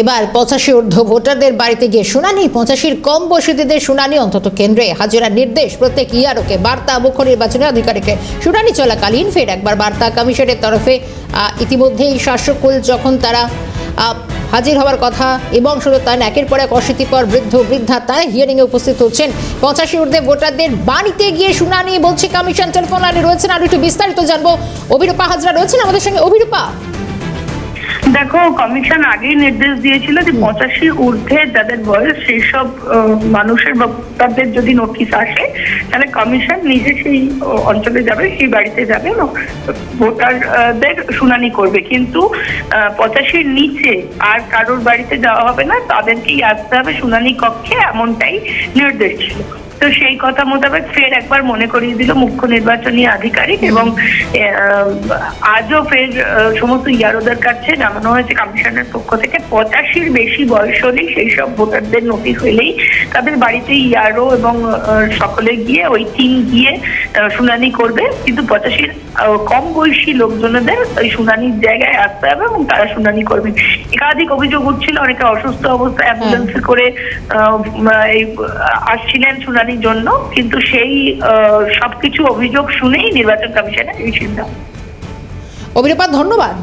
এবার 85 ঊর্ধ্ব ভোটারদের বাড়িতে গিয়ে শুনানি, 85-র কম বয়সীদের শুনানি, অন্তত কেন্দ্রে হাজিরার নির্দেশ প্রত্যেক ইয়ারোকে বার্তা মুখ্য নির্বাচনী আধিকারিককে। শুনানি চলাকালীন ফের একবার বার্তা কমিশনের তরফে। ইতিমধ্যেই শাসককুল যখন তারা হাজির হওয়ার কথা এবং শুধু তাই একের পর এক অশীতিকর বৃদ্ধ বৃদ্ধা তারা হিয়ারিংয়ে উপস্থিত হচ্ছেন। 85 ঊর্ধ্বে ভোটারদের বাড়িতে গিয়ে শুনানি বলছে কমিশন। টেলিফোন লাইনে রয়েছেন আরো একটু বিস্তারিত জানবো, অভিরূপা হাজরা রয়েছেন আমাদের সঙ্গে। অভিরূপা, দেখো, কমিশন আগেই নির্দেশ দিয়েছিল যে 85 ঊর্ধ্বে যাদের বয়স সেই সব মানুষের বা ভোটারদের যদি নোটিশ আসে তাহলে কমিশন নিজে সেই অঞ্চলে যাবে, সেই বাড়িতে যাবে এবং ভোটারদের শুনানি করবে। কিন্তু 85-র নিচে আর কারোর বাড়িতে যাওয়া হবে না, তাদেরকেই আসতে হবে শুনানি কক্ষে, এমনটাই নির্দেশ ছিল। তো সেই কথা মোতাবেক ফের একবার মনে করিয়ে দিল মুখ্য নির্বাচনী আধিকারিক এবং আজও ফের সমস্ত ইয়ারোদের কাছে জানানো হয়েছে কমিশনের পক্ষ থেকে 85-র বেশি বয়স হলেই সেই সব ভোটারদের নোটিশ হলেই তাদের বাড়িতে ইয়ারো এবং সকলে গিয়ে ওই টিম গিয়ে শুনানি করবে। কিন্তু 85-র কম বয়সী লোকজনদের ওই শুনানির জায়গায় আসতে হবে এবং তারা শুনানি করবে। একাধিক অভিযোগ উঠছিল, অনেকে অসুস্থ অবস্থায় অ্যাম্বুলেন্সে করে আসছিলেন শুনানির জন্য, কিন্তু সেই সবকিছু অভিযোগ শুনেই নির্বাচন কমিশনের এই সিদ্ধান্ত। অভিরূপা ধন্যবাদ।